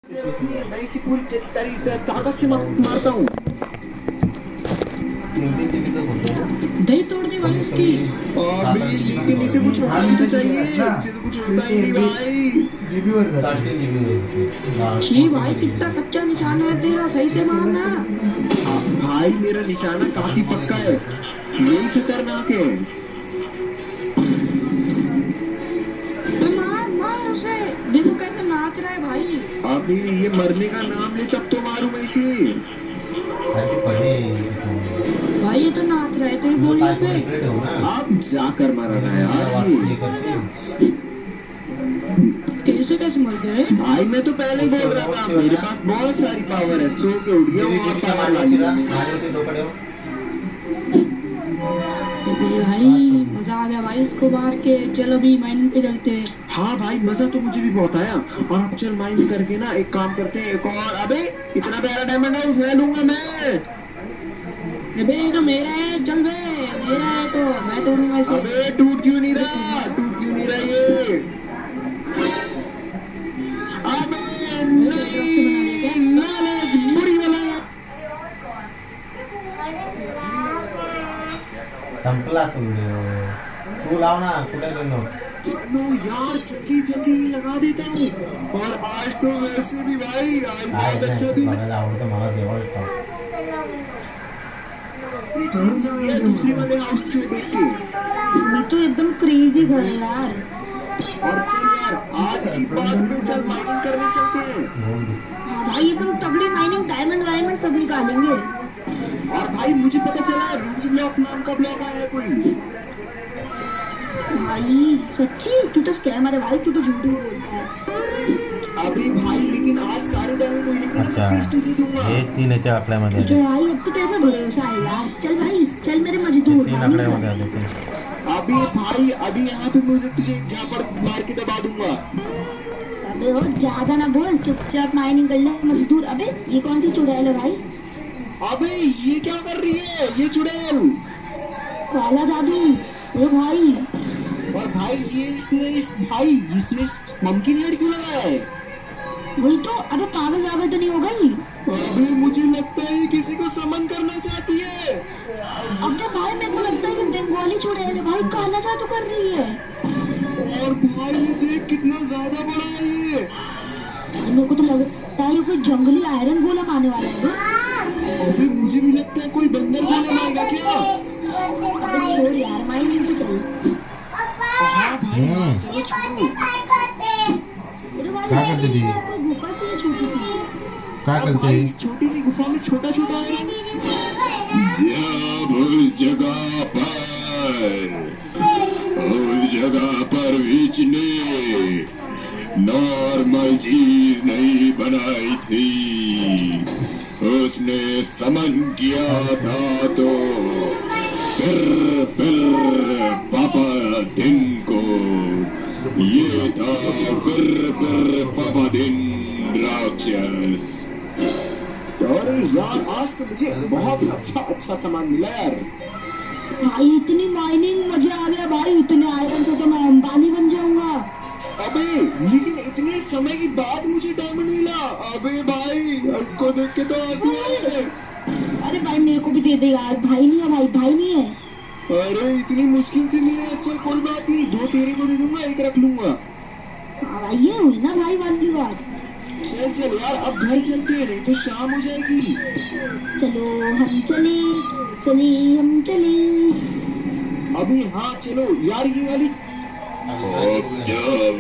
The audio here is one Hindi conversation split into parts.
मैं इसे पूरी ताकत से मारता हूँ। दही तोड़ दी भाई उसकी। अभी लेकिन इसे कुछ होना भी तो चाहिए, इसे तो कुछ होता ही नहीं भाई। छी भाई कितना कच्चा निशाना है तेरा, सही से मारना। भाई मेरा निशाना काफी पक्का है, यही खतरनाक है। तो मार मार उसे, देखो कैसे नाच रहा है भाई। अभी ये मरने का नाम ले तब तो मारूं मैं इसे। भाई ये तो नाच रहा है तेरी गोली पे। अब जाकर मारा ना यार ये। कैसे कैसे मर गए भाई मैं तो पहले ही बोल रहा था मेरे पास बहुत सारी पावर है, सो के उठ गया और पावर ला लिया मैंने। भाई मजा आ गया भाई इसको मार के। चलो अभी माइनिंग पे चलते हैं। हाँ भाई मजा तो मुझे भी बहुत आया। और अब चल माइनिंग करके ना एक काम करते हैं, एक और। अबे इतना प्यारा डायमंड हाउस ले लूंगा मैं। अबे ये तो मेरा है, चल बे मेरा है तो मैं तोड़ूंगा इसे। अबे टूट क्यों नहीं रहा, टूट क्यों नहीं रहा ये। अबे नहीं, लालच बुरी वाला। संपला तुमने तू लाव ना कुठे गेलो। चलो यार जल्दी जल्दी लगा देता हूँ। और आज तो वैसे भी भाई आज बहुत अच्छा दिन है। आवडतं मला देवा चेंज किया दूसरे वाले हाउस को देख के। ये तो एकदम क्रेजी घर है यार। और चल यार आज इसी बात पे चल माइनिंग करने चलते हैं। भाई एकदम तगड़ी माइनिंग, डायमंड वायमंड सब निकालेंगे। और भाई मुझे पता चला रूबी ब्लॉक नाम का ब्लॉक आया है कोई। भाई सच्ची तू तो स्कैमर है भाई, तू तो झूठ ही बोलता है। अभी भाई लेकिन आज सारे डायमंड मिलेंगे ना, मैं सिर्फ तुझे दूंगा। हे 3 आकड्यामध्ये ठीक है भाई, अब तो तेरे पे भरोसा है यार। चल भाई चल मेरे मजदूर 3 माइनिंग आकड्यामध्ये कर। आले ते अभी भाई अभी यहाँ पे मुझे तुझे झापड़ मार के दबा दूंगा। अबे हो ज्यादा ना बोल, चुपचाप माइनिंग कर ले मजदूर। अबे ये कौन सी चुड़ैल है भाई? अबे ये क्या कर रही है ये चुड़ैल। काला जादू। ओ भाई और भाई ये इसने ममकिन हेड क्यों लगाया है। वही तो। अबे पागल वागल तो नहीं हो गई? अबे मुझे लगता है ये किसी को समन करना चाहती है। अब तो भाई मेरे को लगता है ये बंगाली चुड़ैल है भाई, काला जादू कर रही है। और भाई ये देख कितना ज्यादा बड़ा है ये। मेरे को तो लगता है ये कोई जंगली आयरन गोलम आने वाला है। अबे मुझे भी लगता है कोई बंदर गोलम आएगा क्या। अबे छोड़ यार माइनिंग पे चल। हाँ भाई हाँ, चलो छोड़ो। अरे भाई क्या करते थे? कोई गुफा सी है छोटी सी। काय अब करते भाई हैं इस छोटी सी गुफा में छोटा छोटा आयरन। जब उस जगह पर बीच ने नॉर्मल चीज नहीं बनाई थी, उसने समन किया था तो फिर पापा दिन को ये था फिर पापा दिन राक्षस। अरे यार आज तो मुझे बहुत अच्छा सामान मिला यार। भाई इतनी माइनिंग मजे आ गया भाई, इतने आयरन से तो मैं अंबानी बन जाऊंगा। अबे लेकिन इतने समय के बाद मुझे डायमंड मिला। अबे भाई इसको देख के तो आंसू आ गए। अरे भाई मेरे को भी दे दे यार, भाई नहीं है भाई, भाई नहीं है। अरे इतनी मुश्किल से मिले। अच्छा कोई बात नहीं, 2 तेरे को दे दूंगा, 1 रख लूंगा। हाँ भाई ये हुई ना भाई वाली बात। चल चल यार अब घर चलते हैं, नहीं तो शाम हो जाएगी। चलो हम चले चले हम चले। अभी हाँ चलो यार ये वाली। जब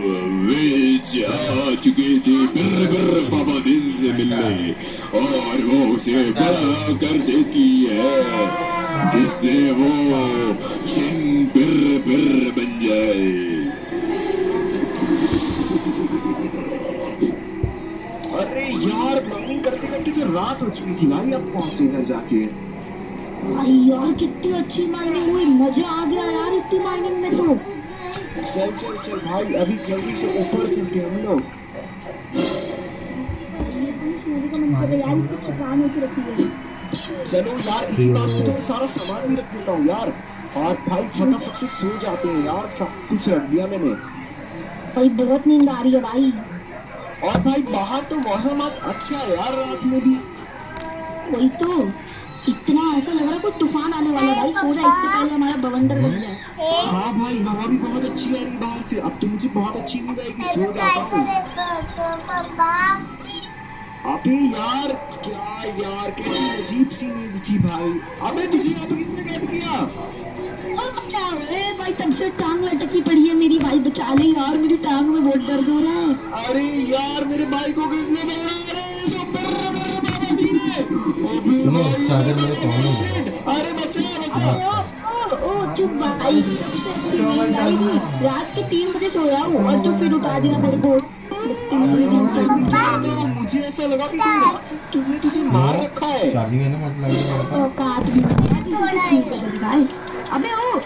वे आ चुके थे बिर पापा दिन से मिलने, और वो उसे बड़ा कर देती है जिससे वो शिन बिर बन जाए। अरे यार माइनिंग करते करते तो रात हो चुकी थी भाई, अब पहुंचे घर जाके। भाई यार कितनी अच्छी माइनिंग हुई, मजा आ गया यार इतनी माइनिंग में तो। चल चल चल भाई अभी जल्दी से ऊपर चलते हैं हम लोग। सोने का मन कर रहा है यार, इतनी थकान होकर रखी है। चलो यार इसी बात पे तो मैं सारा सामान भी रख देता हूँ यार। और भाई फटाफट से सो जाते हैं यार, सब कुछ रख दिया मैंने। भाई बहुत नींद आ रही है भाई। और भाई बाहर तो मौसम आज अच्छा है यार, रात में भी। वही तो, इतना ऐसा लग रहा है कोई तूफान आने वाला है भाई। सो जा, इससे पहले हमारा बवंडर बन जाए। हाँ भाई, हवा भी बहुत अच्छी आ रही है बाहर से। अब तो मुझे बहुत अच्छी नींद आएगी, सो जाता हूँ। अबे यार, क्या यार, कैसी अजीब सी नींद थी भाई। अबे तुझे यहाँ पे किसने कैद किया? बचाओ भाई, तब से टांग लटकी पड़ी है मेरी। भाई बचा ले यार, मेरी टांग में बहुत दर्द हो रहा है। अरे यार, मेरे भाई को किसने पकड़ा? अरे बाबा जी ने। अबे भाई, अरे बचा बचा। ओ चुप भाई, तब से नींद आएगी। रात के 3 बजे सोया हूँ और तू फिर उठा दिया मेरे को। मुझे ऐसा लगा कि कोई राक्षस तुझे मार रखा है। चार्जिंग है ना, मतलब औकात भी नहीं है किसी की छू कर भाई। अबे ओ,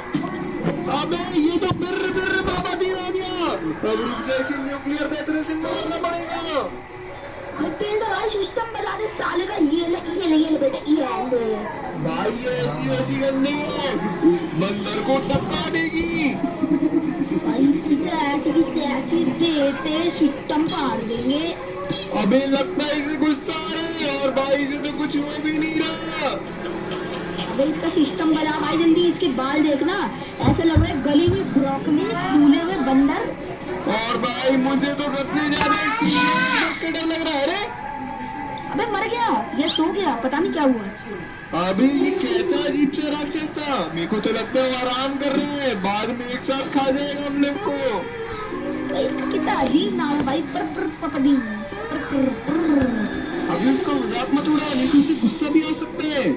अबे ये तो बिर बाबा दी आ गया। अब रुक जा, इसे न्यूक्लियर डेटोनेशन से मारना पड़ेगा। भाई सिस्टम बता दे साले का। ये ले बेटा, ये ले। भाई ये ऐसी गन नहीं है, इस बंदर को टपका देगी। भाई इसकी तो ऐसी बेटे सिस्टम पार देंगे। अबे लगता है इसे गुस्सा आ रहा है, और भाई से तो कुछ हो भी नहीं रहा। अबे इसका सिस्टम बना भाई जल्दी। इसके बाल देखना, ऐसे लग रहा है गली हुई ब्रोकली, फूले हुए बंदर। और भाई मुझे तो सबसे ज्यादा इसकी नाक देख के डर लग रहा है। रे अबे मर गया, ये सो गया, पता नहीं क्या हुआ। अबे ये कैसा अजीब सा राक्षस था। मेरे को तो लगता है वो आराम कर रहे हैं, बाद में एक साथ खा जाएगा हम लोग को। भाई इसका कितना अजीब नाम है भाई, पपदी। अभी उसका मजाक मत उड़ा, नहीं तो उसे गुस्सा भी आ सकता है।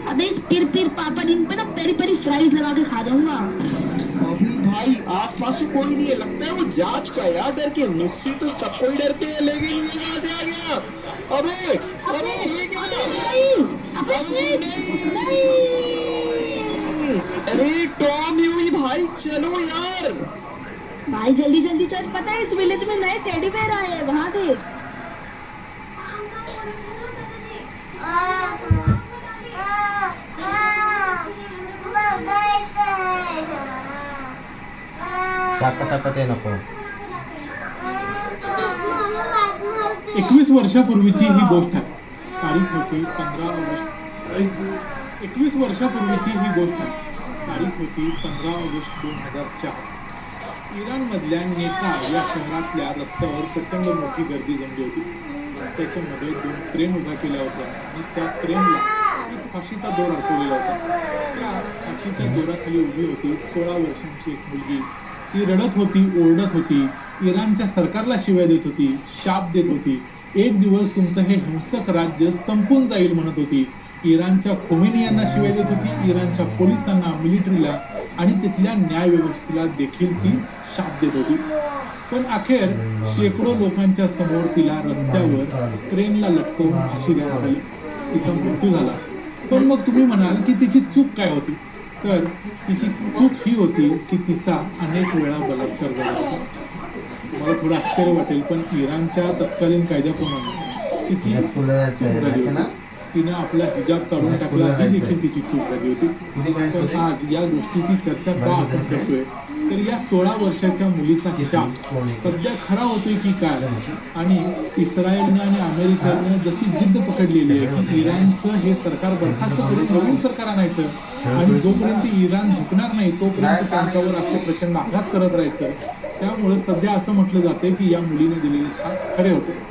अबे इस पिर पापा दिन पे ना पेरी फ्राइज लगा के खा जाऊंगा। अभी भाई आसपास तो कोई नहीं है, लगता है वो जा चुका है यार डर के। मुझसे तो सब कोई डरते हैं, लेकिन ये कहाँ से आ गया? अबे ये क्या? अबे नहीं। अरे टॉम हुई भाई, चलो यार। भाई जल्दी चल, पता है इस विलेज में नए टेडी बेयर आए हैं, वहाँ देख। साकते नको। 21 वर्षापूर्वीची ही गोष्ट आहे. तारीख होती 15 ऑगस्ट. 21 वर्षापूर्वीची ही गोष्ट आहे. तारीख होती 15 ऑगस्ट 2004. इराणमधल्या नेका या शहरातल्या रस्त्यावर प्रचंड मोठी गर्दी जमली होती. रस्त्याच्या मध्ये 2 क्रेन उभ्या केल्या होत्या आणि त्या क्रेनला एक फाशीचा दोर अडकवलेला होता. त्या फाशीच्या दोराखाली उभी होती 16 वर्षांची एक मुलगी. ती रडत होती, ओरडत होती, इराणच्या सरकारला शिव्या देत होती, शाप देत होती. एक दिवस तुमचं हे हिंसक राज्य संपून जाईल म्हणत होती. इराणच्या खोमेनी यांना शिव्या देत होती, इराणच्या पोलिसांना, मिलिटरीला आणि तिथल्या न्याय व्यवस्थेला देखील ती शाप देत होती. पण अखेर शेकडो लोकांच्या समोर तिला रस्त्यावर क्रेनला लटकवून फाशी देण्यात आली. तिचा मृत्यू झाला. पण मग तुम्ही म्हणाल की तिची चूक काय होती? तर तिची चूक ही होती की तिचा अनेक वेळा बलात्कार झाला होता. मला थोडं आश्चर्य वाटेल, पण इराणच्या तत्कालीन कायद्याप्रमाणे तिची चूक झाली होती. तिने आपला हिजाब काढून टाकला, ही देखील तिची चूक झाली होती. पण आज या गोष्टीची चर्चा का आपण करतोय, तर या 16 वर्षाच्या मुलीचा शाप सध्या खरा होतोय की काय? आणि इस्रायलने आणि अमेरिकेने जशी जिद्द पकडलेली आहे की इराणचं हे सरकार बरखास्त करून नवीन सरकार आणायचं, आणि जोपर्यंत इराण झुकणार नाही तोपर्यंत त्यांच्यावर असे प्रचंड आघात करत राहायचं. त्यामुळे सध्या असं म्हटलं जाते की या मुलीने दिलेले शाप खरे होते.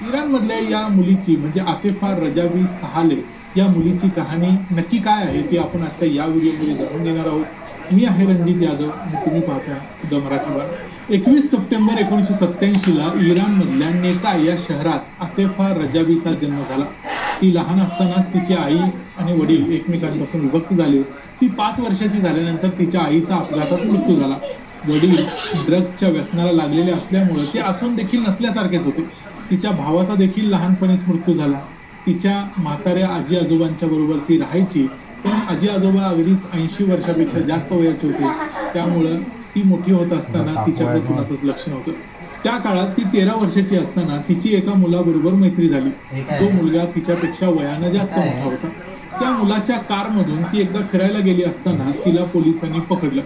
इराणमधल्या या मुलीची म्हणजे आतिफा रजावी सहाले या मुलीची कहाणी नक्की काय आहे ती आपण आजच्या या व्हिडिओमध्ये जाणून घेणार आहोत. मी आहे रणजित यादव आणि तुम्ही पाहता द मराठी वार. 21 सप्टेंबर 1987ला इराणमधल्या नेका या शहरात आतिफा रजावीचा जन्म झाला. ती लहान असतानाच तिची आई आणि वडील एकमेकांपासून विभक्त झाले. ती 5 वर्षाची झाल्यानंतर तिच्या आईचा अपघातात मृत्यू झाला. वडील ड्रग्सच्या व्यसनाला लागलेले असल्यामुळे ते असून देखील नसल्यासारखेच होते. तिच्या भावाचा देखील लहानपणीच मृत्यू झाला. तिच्या म्हाताऱ्या आजी आजोबांच्या बरोबर ती राहायची, पण आजी आजोबा अगदीच 80 वर्षापेक्षा जास्त वयाचे होते. त्यामुळं ती मोठी होत असताना तिच्याकडे कुणाचंच लक्ष नव्हतं. त्या काळात ती 13 वर्षाची असताना तिची एका मुलाबरोबर मैत्री झाली. तो मुलगा तिच्यापेक्षा वयानं जास्त मोठा होता. त्या मुलाच्या कारमधून ती एकदा फिरायला गेली असताना तिला पोलिसांनी पकडलं.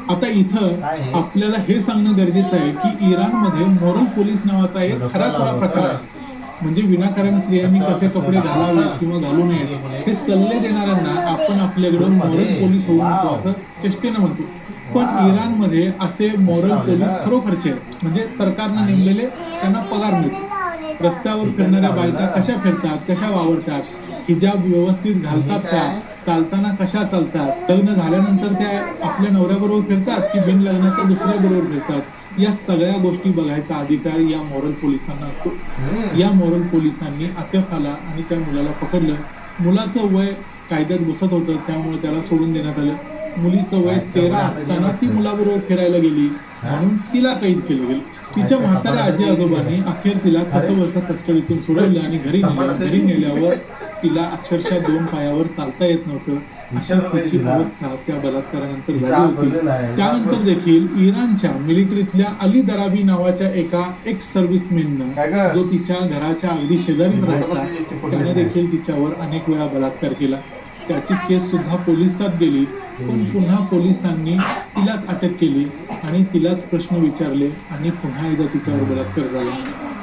आता इथं काय आहे? आपल्याला हे सांगणं गरजेचं आहे की इराणमध्ये मोरल पोलीस नावाचा एक खरा प्रकार आहे. म्हणजे विनाकारण स्त्रियांनी कसे कपडे घालावेत किंवा घालू नयेत हे सल्ले देणाऱ्यांना आपण आपल्याकडे मोरल पोलीस होऊ नको असं चेष्टेनं म्हणतो. पण इराणमध्ये असे मोरल पोलीस खरोखरचे आहेत. म्हणजे सरकारनं नेमलेले, त्यांना पगार मिळतो. रस्त्यावर फिरणाऱ्या बायका कशा फिरतात, कशा वावरतात, हिजाब व्यवस्थित घालतात का, चालताना कशा चालतात, लग्न झाल्यानंतर त्या आपल्या नवऱ्याबरोबर फिरतात की बिन लग्नाच्या दुसऱ्या बरोबर फिरतात, या सगळ्या गोष्टी बघायचा अधिकार या मोरल पोलिसांना असतो. या मोरल पोलिसांनी आतिफाला आणि त्या मुलाला पकडलं. मुलाचं वय कायद्यात बसत होतं, त्यामुळे त्याला सोडून देण्यात आलं. मुलीचं वय 13 असताना ती मुलाबरोबर फिरायला गेली म्हणून तिला कैद केलं गेलं. तिच्या म्हाताऱ्या आजी आजोबांनी अखेर तिला कसं बसं कस्टडीतून सोडवलं आणि घरी नेलं. घरी नेल्यावर तिला अक्षरशः 2 पायावर चालता येत नव्हतं. अशी तिची अवस्था त्या बलात्कारानंतर झाली होती. त्यानंतर देखील इराणच्या मिलिटरीतल्या अली दराबी नावाच्या एका एक्स सर्व्हिसमॅननं, जो तिच्या घराच्या अगदी शेजारीच राहायचा, त्याने देखील तिच्यावर अनेक वेळा बलात्कार केला. त्याची केस सुद्धा पोलिसात गेली, पण पुन्हा पोलिसांनी तिलाच अटक केली आणि तिलाच प्रश्न विचारले आणि पुन्हा एकदा तिच्यावर बलात्कार झाला.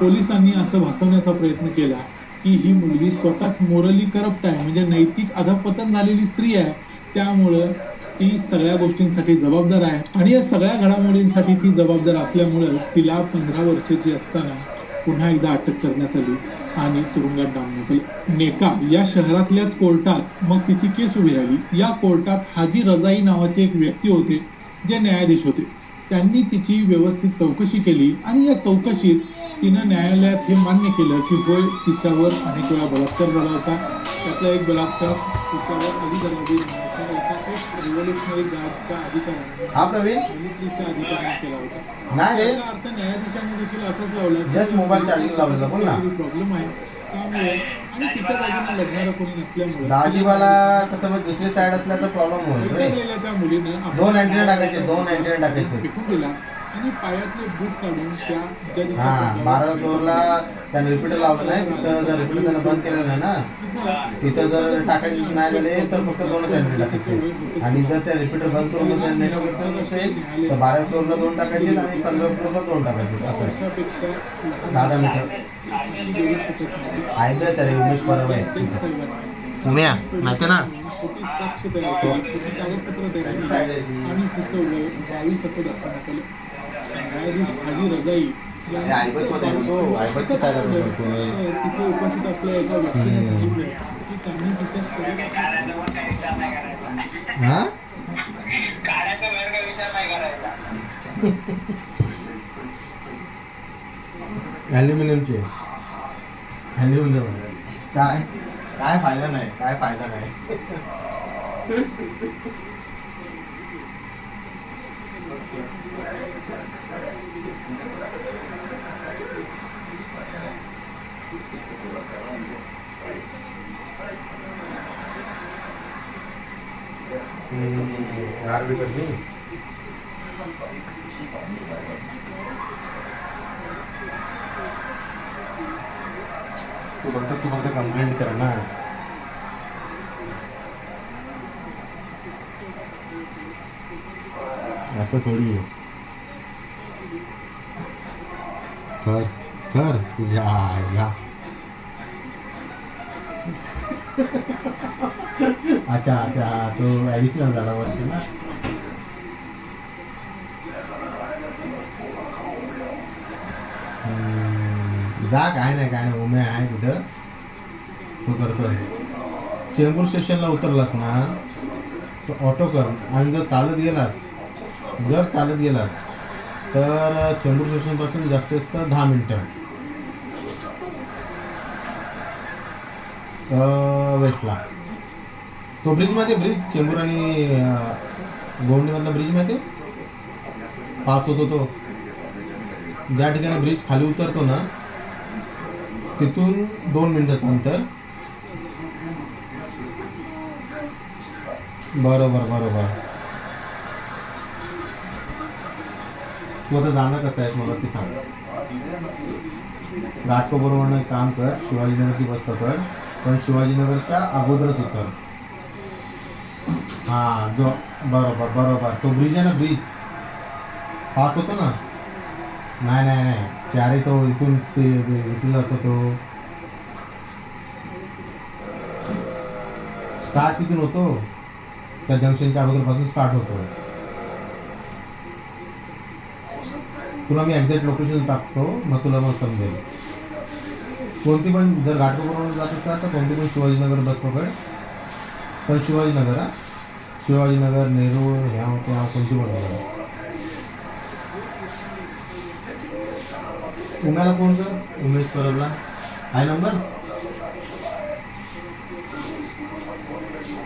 पोलिसांनी असं भासवण्याचा प्रयत्न केला की ही मुलगी स्वतःच मोरली करप्ट आहे, म्हणजे नैतिक अधपतन झालेली स्त्री आहे, त्यामुळं ती सगळ्या गोष्टींसाठी जबाबदार आहे आणि या सगळ्या घडामोडींसाठी ती जबाबदार असल्यामुळं तिला 15 वर्षाची असताना पुन्हा एकदा अटक करण्यात आली आणि तुरुंगात डांबण्यात आलं. नेका या शहरातल्याच कोर्टात मग तिची केस उभी राहिली. या कोर्टात हाजी रजाई नावाचे एक व्यक्ती होते, जे न्यायाधीश होते. त्यांनी तिची व्यवस्थित चौकशी केली आणि या चौकशीत तिनं न्यायालयात हे मान्य केलं की होय, तिच्यावर अनेक वेळा बलात्कार झाला होता. त्यातला एक बलात्कार तिच्यावर अली दराबी नावाच्या एका एक रिव्होल्युशनरी गार्डच्या अधिकाऱ्याने, मिलिटरीच्या अधिकाऱ्याने केला होता. नाही रे, याचा अर्थ न्यायाधीशांनी देखील असंच लावला जस्ट मोबाईल चार्जिंग लावलेला, बोल ना. प्रॉब्लेम आहे त्यामुळे, आणि तिच्या बाजूने लढणारं कोणी नसल्यामुळे दाजीबाला कसं मग दुसरी साईड असल्या तर प्रॉब्लेम होईल रे. गेलेल्या त्या मुलीनं 2 अँटेना टाकायचे, 2 अँटेना टाकायचे. फेकून दिला आणि पायातले बूट काढून त्या जज हा 12 फ्लोअरला त्याने रिपीटर लावलं नाही. तिथं जर रिपीटर त्यानं बंद केलं नाही ना, तिथं जर टाकायचे नाही झाले तर फक्त 2च अँटेना टाकायचे. आणि जर त्या रिपीटर बंद करून जर नेटवर्क असेल तर 12 फ्लोअरला 2 टाकायचे आणि 15 फ्लोअरला 2 टाकायचे. असं 10 मीटर आहे सर. उमेश परब आहे पुण्या, माहिती ना. साक्ष तयार केली, कागदपत्र तयार केली आणि तिचं वय 22 असं दाखवण्यात आलं. न्यायाधीश हाजी रजाई तिथे उपस्थित असलेल्या एका व्यक्तीने सांगितलं की त्यांनी तिच्या ॲल्युमिनियमचे काय काय फायदा नाही, काय फायदा नाही. यार भी करनी तू फक्त कंप्लेंट कर ना. असं थोडी आहे. कर तुझ्या आईला. अच्छा तो ॲडिशनल झाला वर्ष ना. जा, काय नाही उमे आहे तिथं. तो करतोय. चेंबूर स्टेशनला उतरलास ना तर ऑटो कर आणि जर चालत गेलास तर चेंबूर स्टेशनपासून जास्तीत जास्त 10 मिनिटं वेस्टला. तो ब्रिज चेंबूर आणि गोवंडीमधला ब्रिज माहिती पास होतो. तो ज्या ठिकाणी ब्रिज खाली उतरतो ना तिथून 2 मिनिटाचं अंतर. बरोबर. तू आता जाणं कसं आहे मला ते सांग. घाटकोपरवरनं एक काम कर, शिवाजीनगरची बस पकड, पण शिवाजीनगरच्या अगोदरच उतर. हां जो बरोबर तो ब्रिज आहे ना, ब्रिज पास होतो ना. नाही चारी तो इथून इथून जातो तो स्टार्ट तिथून होतो, त्या जंक्शनच्या अगोदरपासून स्टार्ट होतो. तुला मी एक्झॅक्ट लोकेशन टाकतो, मग तुला मग समजेल. कोणती पण जर घाटकोपरवरून जात असता तर कोणती पण शिवाजीनगर बस पकड, पण शिवाजीनगर शिवाजीनगर नेरूळ ह्या कोणती पण बघा. उम्याला फोन कर, उमेश परबला आहे नंबर,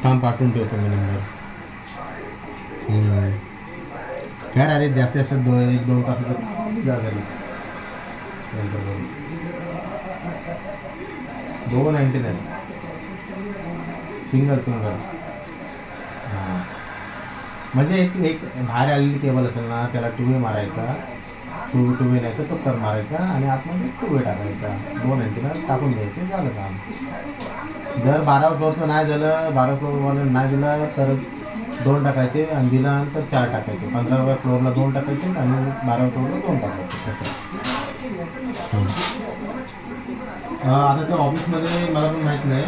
थांब पाठवून ठेवतो मी नंबर. काय अरे जास्तीत जास्त 1-2 तासाचं जा घरी. 299 सिंगल. हां म्हणजे एक बाहेर आलेली केबल असेल ना, त्याला 2 मारायचा, 2 नाही तर तो कर मारायचा आणि आतमध्ये 2 टाकायचा. 299 टाकून द्यायचे, झालं काम. जर 12 फ्लोअरचं नाही झालं, 12 फ्लोअरवालं नाही दिलं तर 2 टाकायचे, आणि दिल्यानंतर 4 टाकायचे. 15व्या फ्लोअरला 2 टाकायचे आणि 12व्या फ्लोअरला 2 टाकायचे. तसं आता त्या ऑफिसमध्ये मला पण माहीत नाही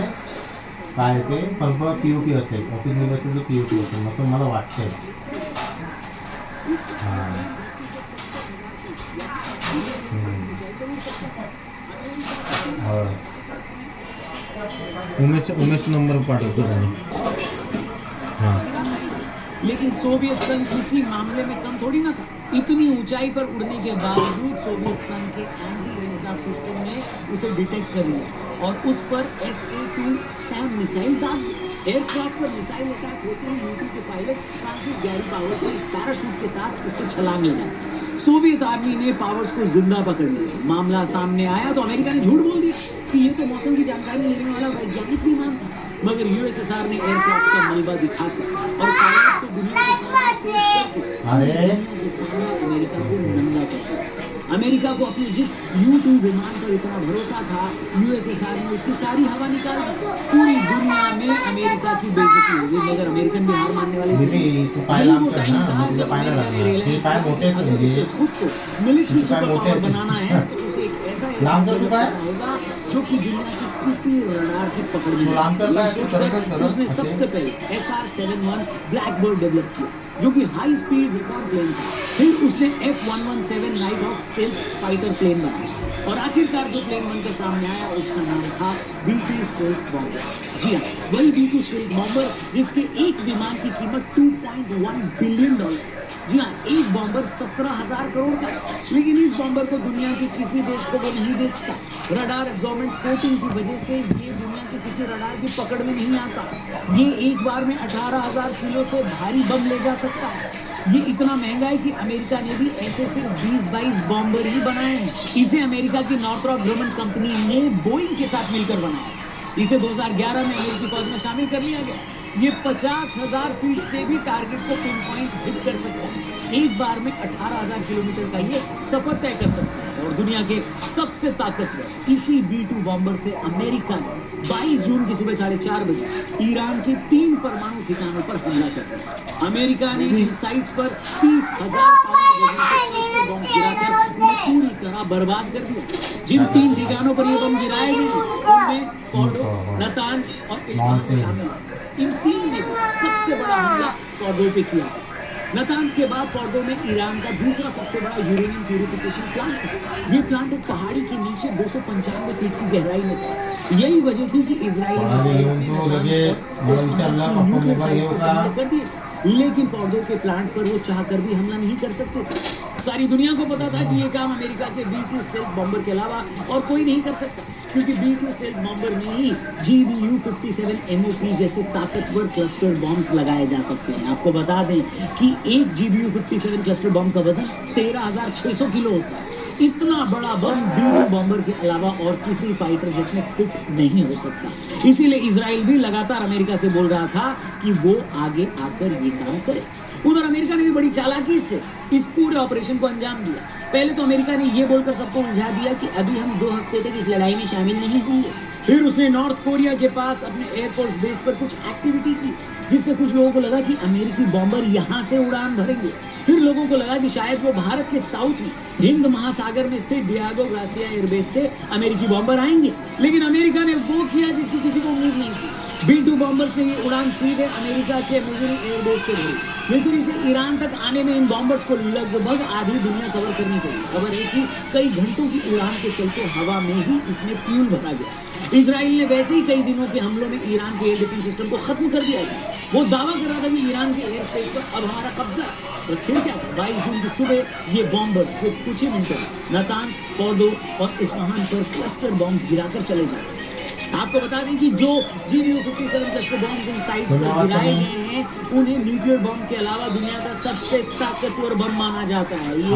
काय ते, फक्त POP असेल ऑफिसमध्ये असेल तर POP असेल असं मला वाटतंय. हां उमेश नंबर पाठवतो त्यांनी. हाँ लेकिन सोवियत संघ किसी मामले में कम थोड़ी ना था. इतनी ऊंचाई पर उड़ने के बावजूद सोवियत संघ के एंटी एयरक्राफ्ट सिस्टम ने उसे डिटेक्ट कर लिया और उस पर SA-2 सैम मिसाइल दाग दी. एयरक्राफ्ट पर मिसाइल अटैक होते ही यूटी के पायलट फ्रांसिस गैरी पावर्स ने पैराशूट के साथ उससे छलांग लगा दी. सोवियत आर्मी ने पावर्स को जिंदा पकड़ लिया. मामला सामने आया तो अमेरिका ने झूठ बोल दिया कि ये तो मौसम की जानकारी लेने वाला वैज्ञानिक विमान था. मगर USSR ने एयरक्राफ्ट का मलबा दिखाकर और पायलट को दुनिया के सामने पेश करके दुनिया के सामने अमेरिका को नंगा कर दिया. अमेरिका को अपने जिस U-2 विमान पर इतना भरोसा था, USSR ने उसकी सारी हवा निकाल दी. पूरी दुनिया में अमेरिका की बेइज्जती हो गई, मगर अमेरिकन भी हार मानने वाले यही वो टाइम था जब अमेरिका ने रियलाइज किया अगर उसे खुद को मिलिट्री सुपर पावर बनाना है तो उसे एक ऐसा एयरक्राफ्ट बनाना होगा जो कि दुनिया की किसी रडार की पकड़ में नहीं. उसने सबसे पहले SR-71 ब्लैकबर्ड डेवलप किया जो कि हाई स्पीड रिकॉन प्लेन था. फिर उसने F-117 night hawk stealth fighter plane बनाया और आखिरकार जो प्लेन बनकर सामने आया उसका नाम था B-2 स्टेल्थ बॉम्बर. जी हाँ, वही B-2 स्टेल्थ बॉम्बर जिसके एक विमान की कीमत $2.1 बिलियन. जी हाँ, एक बॉम्बर 17,000 करोड़ का. लेकिन इस बॉम्बर को दुनिया के किसी देश को वो नहीं बेचता. रडार एब्जॉर्बेंट कोटिंग की वजह से ये दुनिया के किसी रडार की पकड़ में नहीं आता. ये एक बार में 18,000 किलो से भारी बम ले जा सकता है. ये इतना महंगा है कि अमेरिका ने भी ऐसे सिर्फ 20-22 बॉम्बर ही बनाए हैं. इसे अमेरिका की नॉर्थरॉप ग्रमन कंपनी ने बोइंग के साथ मिलकर बनाया. इसे 2011 में अमेरिकी फौज में शामिल कर लिया गया. ये 50,000 फीट से भी टारगेट को पिन पॉइंट हिट कर सकता है. एक बार में 18,000 किलोमीटर का ये सफर तय कर सकता है. और दुनिया के सबसे ताकतवर इसी B-2 बॉम्बर से अमेरिका ने 22 जून की सुबह 4:30 बजे ईरान के 3 परमाणु ठिकानों पर हमला कर दिया. अमेरिका ने इन साइट्स पर 30,000 पाउंड वजन के क्लस्टर बॉम्ब गिराकर उन्हें पूरी तरह बर्बाद कर दिया. जिन 3 ठिकानों पर ये बम गिराए गए उनमें फॉर्डो, नतांज और इस्फहान शामिल हैं. इन 3 ने सबसे बड़ा हमला फॉर्डो पे किया. नतांज के बाद फॉर्डो में ईरान का दूसरा सबसे बड़ा यूरेनियम प्यूरिफिकेशन प्लांट था. ये प्लांट एक पहाड़ी के नीचे 295 फीट की गहराई में था. यही वजह थी कि इजरायली मिसाइल्स ने कर दिए. लेकिन फॉर्डो के प्लांट पर वो चाहकर भी हमला नहीं कर सकते थे. सारी दुनिया को पता था कि ये काम अमेरिका के B-2 स्टेल्थ बॉम्बर के अलावा और कोई नहीं कर सकता, क्योंकि B-2 स्टेल्थ बॉम्बर में ही GBU-57 MOP जैसे ताकतवर क्लस्टर बॉम्ब्स लगाए जा सकते हैं. आपको बता दें कि एक GBU-57 क्लस्टर बॉम्ब का वजन 13,600 किलो होता है. इतना बड़ा बम B-2 बॉम्बर के अलावा और किसी फाइटर जेट में फिट नहीं हो सकता. इसीलिए इजराइल भी लगातार अमेरिका से बोल रहा था कि वो आगे आकर ये काम करे. उधर अमेरिका ने भी बड़ी चालाकी से इस पूरे ऑपरेशन को अंजाम दिया. पहले तो अमेरिका ने ये बोलकर सबको उलझा दिया कि अभी हम 2 हफ्ते तक इस लड़ाई में शामिल नहीं होंगे. फिर उसने नॉर्थ कोरिया के पास अपने एयरफोर्स बेस पर कुछ एक्टिविटी की जिससे कुछ लोगों को लगा कि अमेरिकी बॉम्बर यहाँ से उड़ान भरेंगे। फिर लोगों को लगा कि शायद वो भारत के साउथ में हिंद महासागर में स्थित डियागो गार्सिया एयरबेस से अमेरिकी बॉम्बर आएंगे। लेकिन अमेरिका ने वो किया जिसकी किसी को उम्मीद नहीं थी। B-2 बॉम्बर से ये उड़ान सीधे अमेरिका के मुगरी एयरबेस से भरी, लेकिन इसे ईरान तक आने में इन बॉम्बर्स को लगभग आधी दुनिया कवर करनी पड़ी। खबर है कि कई घंटों की उड़ान के चलते हवा में ही इसमें फ्यूल भरा गया। इजराइल ने वैसे ही कई दिनों के हमलों में ईरान के एयर डिफेंस सिस्टम को खत्म कर दिया था। वो दावा कर रहा था कि ईरान के एयरस्पेस पर अब हमारा कब्जा है। बस फिर क्या था, 22 जून की सुबह ये बॉम्बर्स सिर्फ कुछ ही मिनटों में नातांज, फोर्डो और इस्फहान पर क्लस्टर बॉम्ब्स गिराकर चले जाते हैं। आपको बता दें कि जो GBU-57 क्लस्टर बॉम्ब्स इन साइट्स पर गिराए गए हैं उन्हें न्यूक्लियर बम के अलावा दुनिया का सबसे ताकतवर बम माना जाता है। ये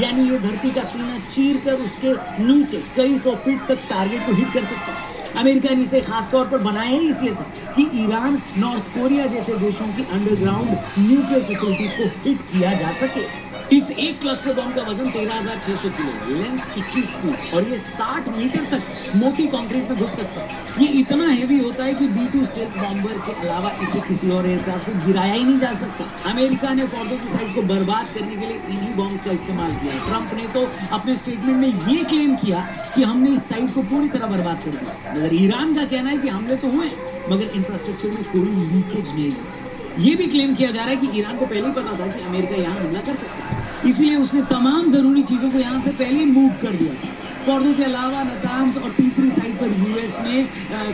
यानी ये धरती का सीना चीर कर उसके नीचे कई सौ फीट तक टारगेट को हिट कर सकता है। अमेरिका ने इसे खासतौर पर बनाया ही इसलिए था कि ईरान, नॉर्थ कोरिया जैसे देशों की अंडरग्राउंड न्यूक्लियर फैसिलिटीज को हिट किया जा सके। इस एक क्लस्टर बम का वजन 13,600 किलो, लेंथ 21 फीट और ये 60 मीटर तक मोटी कंक्रीट में घुस सकता है। ये इतना हेवी होता है कि B-2 स्टेल्थ बॉम्बर के अलावा इसे किसी और एयरक्राफ्ट से गिराया ही नहीं जा सकता। अमेरिका ने फोर्डो की साइट को बर्बाद करने के लिए इन्हीं बॉम्ब्स का इस्तेमाल किया। ट्रंप ने तो अपने स्टेटमेंट में ये क्लेम किया कि हमने इस साइट को पूरी तरह बर्बाद कर दिया, मगर ईरान का कहना है कि हमले तो हुए मगर इंफ्रास्ट्रक्चर में कोई लीकेज नहीं हुआ। ये भी क्लेम किया जा रहा है कि ईरान को पहले ही पता था कि अमेरिका यहाँ हमला कर सकता है, इसलिए उसने तमाम जरूरी चीजों को यहाँ से पहले मूव कर दिया था। फोर्डो के अलावा नातांज और तीसरी साइट पर यूएस ने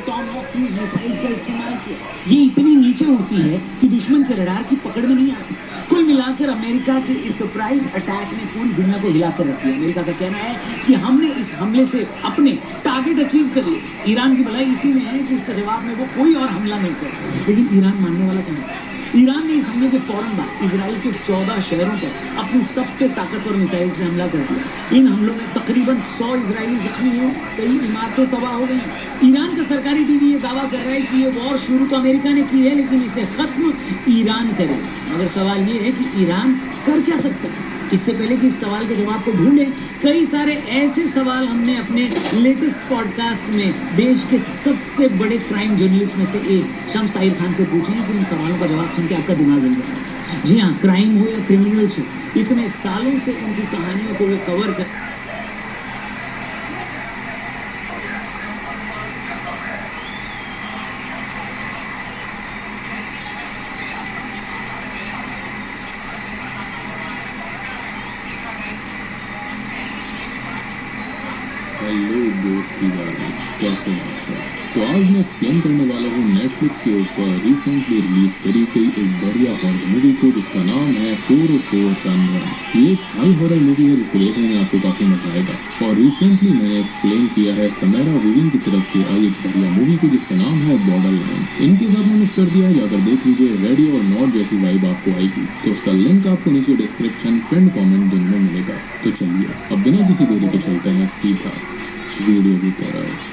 टॉमहॉक क्रूज मिसाइल्स का इस्तेमाल किया। ये इतनी नीचे उड़ती है कि दुश्मन के रडार की पकड़ में नहीं आती। कुल मिलाकर अमेरिका के इस सरप्राइज अटैक ने पूरी दुनिया को हिला कर रख दिया। अमेरिका का कहना है कि हमने इस हमले से अपने टारगेट अचीव कर लिए। ईरान की भलाई इसी में है कि इसका जवाब में वो कोई और हमला नहीं करे, लेकिन ईरान मानने वाला कहाँ है। ईरान ने इस हमले के फौरन बाद इजराइल के 14 शहरों पर अपनी सबसे ताकतवर मिसाइल से हमला कर दिया। इन हमलों में तकरीबन 100 इजरायली जख्मी हुए, कई इमारतें तबाह हो गई। ईरान का सरकारी टीवी ये दावा कर रहा है कि ये वॉर शुरू तो अमेरिका ने की है, लेकिन इसे खत्म ईरान करे। मगर सवाल ये है कि ईरान कर क्या सकता है। इससे पहले कि इस सवाल के जवाब को ढूंढें, कई सारे ऐसे सवाल हमने अपने लेटेस्ट पॉडकास्ट में देश के सबसे बड़े क्राइम जर्नलिस्ट में से एक शम्स ताहिर खान से पूछे हैं कि इन सवालों का जवाब सुन के आपका दिमाग हिल गया। जी हाँ, क्राइम हो या क्रिमिनल्स हो, इतने सालों से उनकी कहानियों को वो कवर कर हेलो दोस्ती यार, कैसे हैं आप सब। तो आज मैं एक्सप्लेन करने वाला हूँ नेटफ्लिक्स के ऊपर रिसेंटली रिलीज करी गई एक बढ़िया हॉरर मूवी को जिसका नाम है 404 रन रन। ये एक थाई हॉरर मूवी है जिसको देखने में आपको काफी मजा आएगा। और रिसेंटली मैंने एक्सप्लेन किया है समैरा वीविंग की तरफ से आई एक बढ़िया मूवी को जिसका नाम है बॉर्डरलाइन। इनके साथ में मिस कर दिया है, जाकर देख लीजिए। रेडी और नॉट जैसी वाइब आपको आएगी। तो उसका लिंक आपको नीचे डिस्क्रिप्शन, पिन कमेंट दोनों में मिलेगा। तो चलिए अब बिना किसी देरी के चलते हैं सीधा वीडियो की तरफ।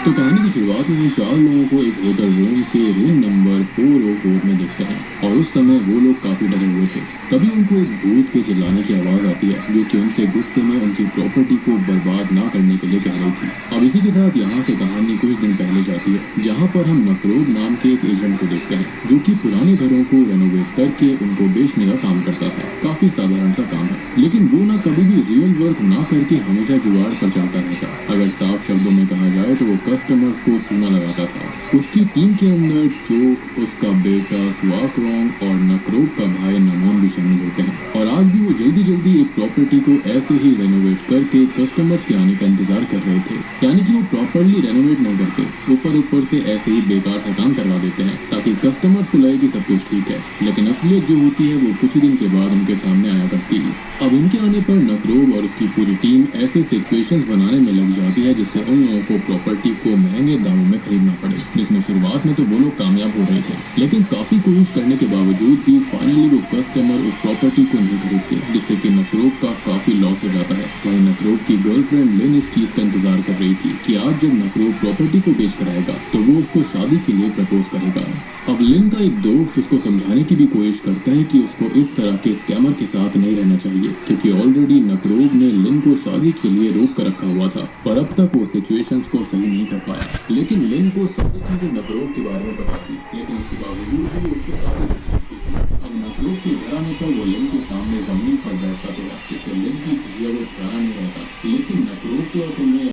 तो कहानी की शुरुआत में हम 4 लोगों को एक होटल रूम के रूम नंबर 404 में देखते हैं और उस समय वो लोग काफी डरे हुए थे। तभी उनको एक भूत के चिल्लाने की आवाज आती है जो कि उनसे गुस्से में उनकी प्रॉपर्टी को बर्बाद ना करने के लिए कह रही थी। अब इसी के साथ यहाँ से कहानी कुछ दिन पहले जाती है जहाँ पर हम नकरोब नाम के एक एजेंट को देखते हैं जो कि पुराने घरों को रेनोवेट करके उनको बेचने का काम करता था। काफी साधारण सा काम है, लेकिन वो ना कभी भी रियल वर्क ना करके हमेशा जुगाड़ पर चलता रहता। अगर साफ शब्दों में कहा जाए तो वो कस्टमर्स को चूना लगाता था। उसकी टीम के अंदर चोक, उसका बेटा स्वाकरोंग और नकरोब का भाई नमोन भी शामिल होते हैं। और आज भी वो जल्दी जल्दी एक प्रॉपर्टी को ऐसे ही रेनोवेट करके कस्टमर्स के आने का इंतजार कर रहे थे। यानी कि वो प्रॉपरली रेनोवेट नहीं करते, ऊपर से ऐसे ही बेकार सा काम करवा देते हैं ताकि कस्टमर्स को लगे कि सब कुछ ठीक है, लेकिन असलियत जो होती है वो कुछ ही दिन के बाद उनके सामने आया करती है। अब उनके आने पर नकरोब और उसकी पूरी टीम ऐसे सिचुएशंस बनाने में लग जाती है जिससे उन लोगों को प्रॉपर्टी को महंगे दामों में खरीदना पड़े, जिसमें शुरुआत में तो वो लोग कामयाब हो रहे थे, लेकिन काफी कोशिश करने के बावजूद भी फाइनली वो कस्टमर उस प्रॉपर्टी को नहीं खरीदते, जिससे कि नकरोब का काफी लॉस हो जाता है। वहीं नकरोब की गर्लफ्रेंड लिन इस चीज का इंतजार कर रही थी कि आज जब नकरोब प्रॉपर्टी को बेच कर आएगा तो वो उसको शादी के लिए प्रपोज करेगा। अब लिन का एक दोस्त उसको समझाने की भी कोशिश करता है कि उसको इस तरह के स्कैमर के साथ नहीं रहना चाहिए, क्योंकि ऑलरेडी नकरोब ने लिन को शादी के लिए रोक कर रखा हुआ था, पर अब तक वो सिचुएशंस को सही नहीं कर पाया। लेकिन लिन को सारी चीजें नकरोब के बारे में पता थी, लेकिन उसके बावजूद भी उसके साथ ही रह सकती थी। अब नकरोब के घर आने पर वो लिन के सामने जमीन पर बैठता था, इससे लिन की खुशियां वो ठहरा नहीं रहता, लेकिन नकरोब तो असल में